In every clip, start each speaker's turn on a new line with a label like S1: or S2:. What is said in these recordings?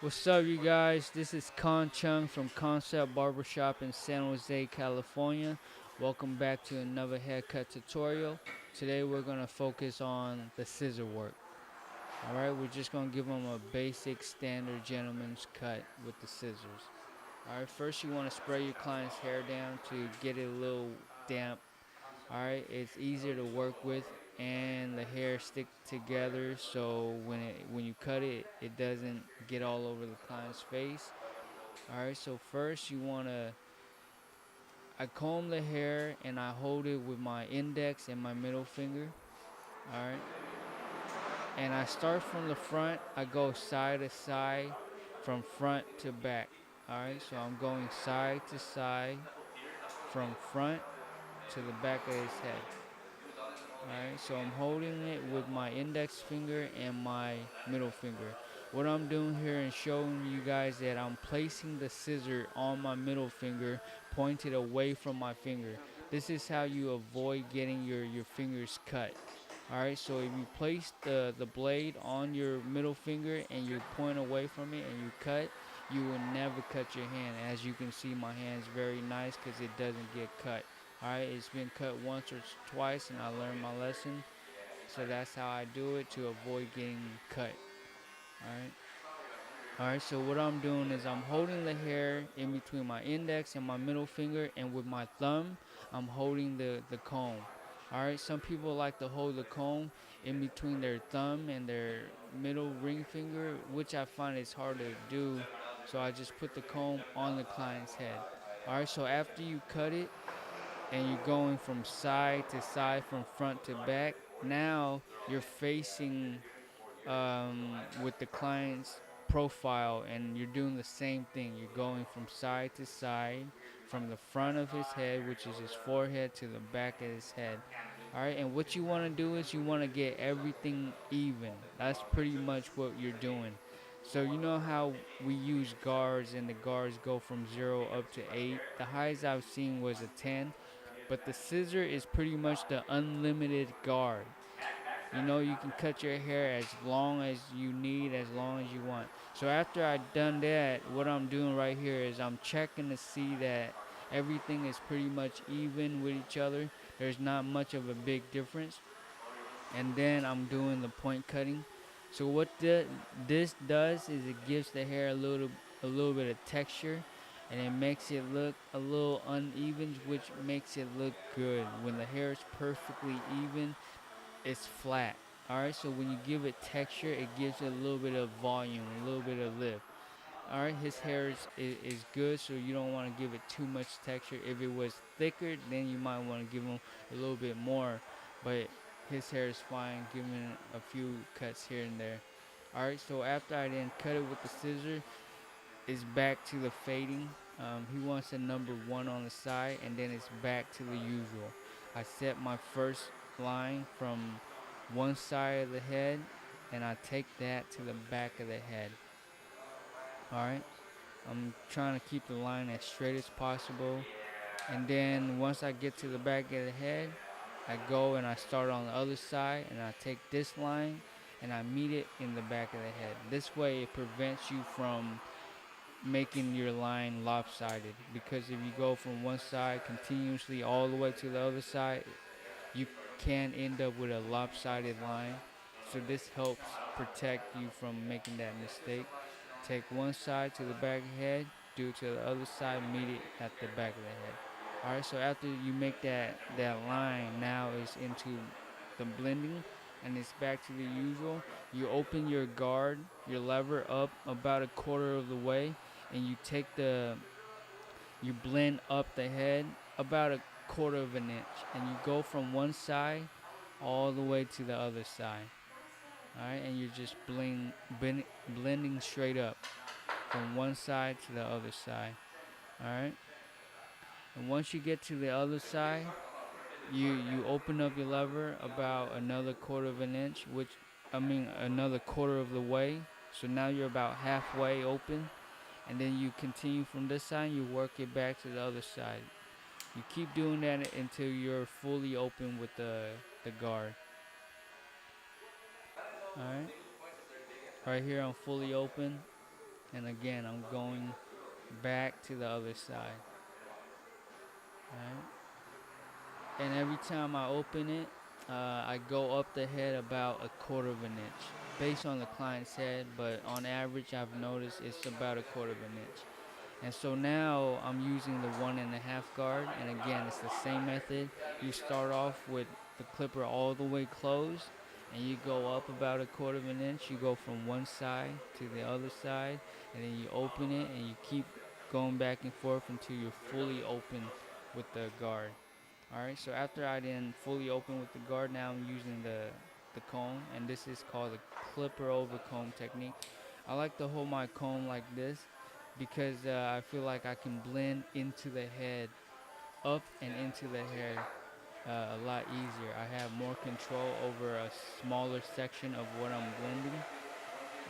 S1: What's up, you guys? This is Con Chung from Concept Barbershop in San Jose, California. Welcome back to another haircut tutorial. Today we're going to focus on the scissor work. Alright, we're just going to give them a basic standard gentleman's cut with the scissors. Alright, first you want to spray your client's hair down to get it a little damp. Alright, it's easier to work with and the hair stick together, so when you cut it, it doesn't get all over the client's face. Alright, so first I comb the hair and I hold it with my index and my middle finger. Alright, and I start from the front, I go side to side from front to back. Alright, so I'm going side to side from front to the back of his head. Alright, so I'm holding it with my index finger and my middle finger. What I'm doing here is showing you guys that I'm placing the scissor on my middle finger, pointed away from my finger. This is how you avoid getting your fingers cut. Alright, so if you place the blade on your middle finger and you point away from it and you cut, you will never cut your hand. As you can see, my hand's very nice because it doesn't get cut. Alright, it's been cut once or twice and I learned my lesson. So that's how I do it to avoid getting cut. Alright. Alright, so what I'm doing is I'm holding the hair in between my index and my middle finger, and with my thumb, I'm holding the comb. Alright, some people like to hold the comb in between their thumb and their middle ring finger, which I find is hard to do. So I just put the comb on the client's head. Alright, so after you cut it, and you're going from side to side, from front to back. Now you're facing with the client's profile, and you're doing the same thing. You're going from side to side, from the front of his head, which is his forehead, to the back of his head. All right, and what you want to do is you want to get everything even. That's pretty much what you're doing. So you know how we use guards, and the guards go from 0 up to 8. The highest I've seen was a 10, but the scissor is pretty much the unlimited guard. You know, you can cut your hair as long as you need, as long as you want. So after I've done that, what I'm doing right here is I'm checking to see that everything is pretty much even with each other. There's not much of a big difference. And then I'm doing the point cutting. So what this does is it gives the hair a little bit of texture, and it makes it look a little uneven, which makes it look good. When the hair is perfectly even, it's flat. Alright, so when you give it texture, it gives it a little bit of volume, a little bit of lift. Alright, his hair is good, so you don't want to give it too much texture. If it was thicker, then you might want to give him a little bit more, but his hair is fine, giving a few cuts here and there. Alright, so after I then cut it with the scissor, it's back to the fading. He wants a number 1 on the side, and then it's back to the usual. I set my first line from one side of the head, and I take that to the back of the head. Alright, I'm trying to keep the line as straight as possible, and then once I get to the back of the head, I go and I start on the other side, and I take this line and I meet it in the back of the head. This way it prevents you from making your line lopsided, because if you go from one side continuously all the way to the other side, you can end up with a lopsided line. So this helps protect you from making that mistake. Take one side to the back of the head, do it to the other side, meet it at the back of the head. Alright, so after you make that line, now it's into the blending, and it's back to the usual. You open your guard, your lever up about a quarter of the way, and you blend up the head about a quarter of an inch, and you go from one side all the way to the other side. Alright, and you're just blending straight up from one side to the other side. Alright, and once you get to the other side, you open up your lever about another quarter of an inch, another quarter of the way. So now you're about halfway open, and then you continue from this side, you work it back to the other side. You keep doing that until you're fully open with the guard. Alright. Right here I'm fully open. And again, I'm going back to the other side. Alright? And every time I open it, I go up the head about a quarter of an inch, based on the client's head, but on average, I've noticed it's about a quarter of an inch. And so now I'm using the 1.5 guard, and again, it's the same method. You start off with the clipper all the way closed, and you go up about a quarter of an inch. You go from one side to the other side, and then you open it, and you keep going back and forth until you're fully open with the guard. Alright, so after I then fully open with the guard, now I'm using the comb, and this is called the clipper over comb technique. I like to hold my comb like this because I feel like I can blend into the head, up and into the hair a lot easier. I have more control over a smaller section of what I'm blending.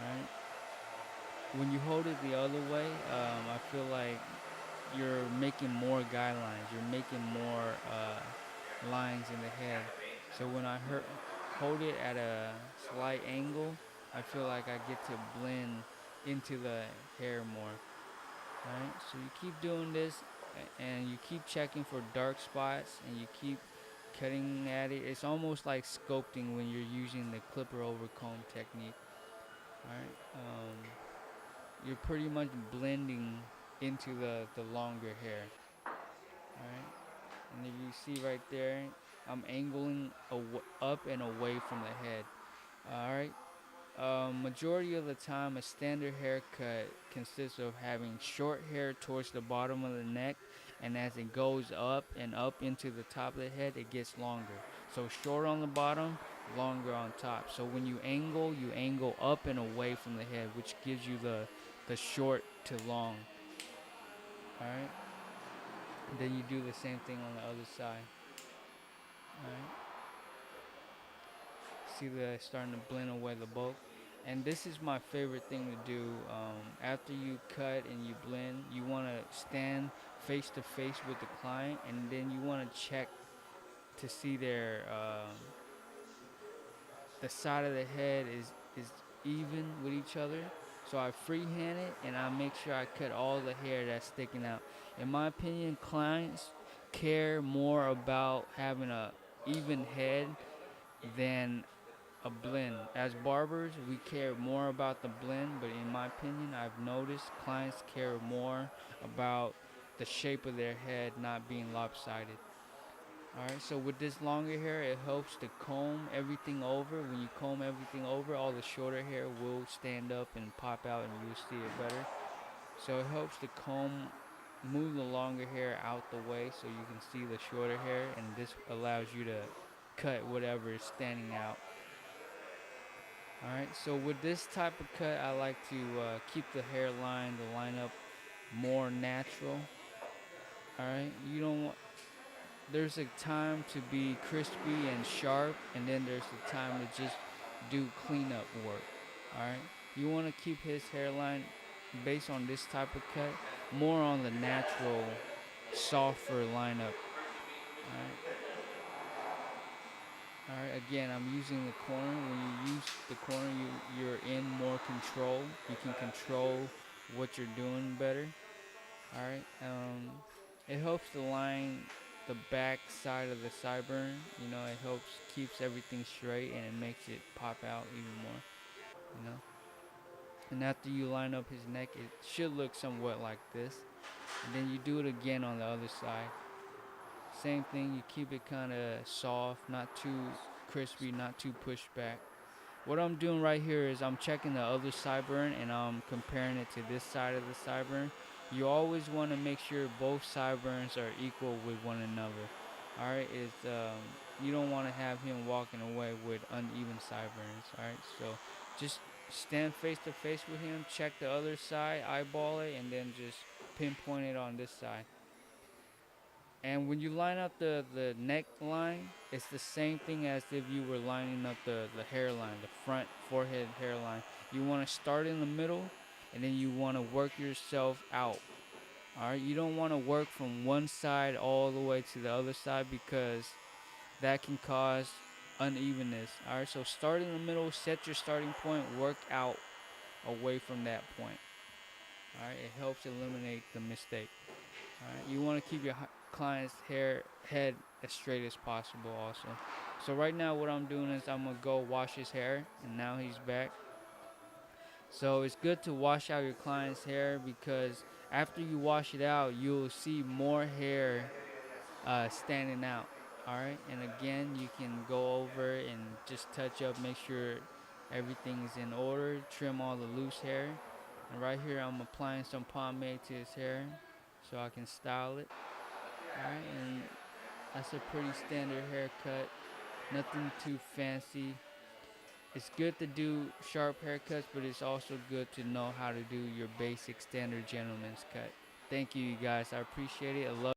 S1: Alright, when you hold it the other way, I feel like you're making more guidelines. You're making more lines in the head. So when I hold it at a slight angle, I feel like I get to blend into the hair more. Right? So you keep doing this, and you keep checking for dark spots, and you keep cutting at it. It's almost like sculpting when you're using the clipper over comb technique. Alright? You're pretty much blending into the longer hair. Alright? And if you see right there, I'm angling up and away from the head. Alright? Majority of the time, a standard haircut consists of having short hair towards the bottom of the neck, and as it goes up and up into the top of the head, it gets longer. So short on the bottom, longer on top. So when you angle up and away from the head, which gives you the short to long. Alright? Then you do the same thing on the other side. Alright? See that it's starting to blend away the bulk. And this is my favorite thing to do. After you cut and you blend, you want to stand face to face with the client, and then you want to check to see their the side of the head is even with each other. So I freehand it, and I make sure I cut all the hair that's sticking out. In my opinion, clients care more about having a even head than a blend. As barbers, we care more about the blend, but in my opinion, I've noticed clients care more about the shape of their head not being lopsided. Alright, so with this longer hair, it helps to comb everything over. When you comb everything over, all the shorter hair will stand up and pop out, and you'll see it better. So it helps to move the longer hair out the way so you can see the shorter hair, and this allows you to cut whatever is standing out. Alright, so with this type of cut, I like to keep the hairline, the lineup more natural. Alright, you don't want, there's a time to be crispy and sharp, and then there's the time to just do cleanup work. Alright, you want to keep his hairline based on this type of cut more on the natural, softer lineup. Alright. Alright, again, I'm using the corner. When you use the corner, you're in more control. You can control what you're doing better. Alright, it helps to line the back side of the sideburn. You know, it helps, keeps everything straight, and it makes it pop out even more. You know? And after you line up his neck, it should look somewhat like this. And then you do it again on the other side. Same thing, you keep it kind of soft, not too crispy, not too pushed back. What I'm doing right here is I'm checking the other sideburn, and I'm comparing it to this side of the sideburn. You always want to make sure both sideburns are equal with one another. Alright, you don't want to have him walking away with uneven sideburns. Alright, so just stand face to face with him, check the other side, eyeball it, and then just pinpoint it on this side. And when you line up the neckline, it's the same thing as if you were lining up the hairline, the front forehead hairline. You want to start in the middle, and then you want to work yourself out. Alright, you don't want to work from one side all the way to the other side, because that can cause unevenness. Alright, so start in the middle, set your starting point, work out away from that point. All right, it helps eliminate the mistake. All right, you want to keep your client's head as straight as possible also. So right now what I'm doing is I'm gonna go wash his hair, and now he's back. So it's good to wash out your client's hair, because after you wash it out, you'll see more hair standing out. All right, and again, you can go over and just touch up, make sure everything is in order, trim all the loose hair. And right here, I'm applying some pomade to his hair so I can style it. All right, and that's a pretty standard haircut, nothing too fancy. It's good to do sharp haircuts, but it's also good to know how to do your basic standard gentleman's cut. Thank you, you guys. I appreciate it. I love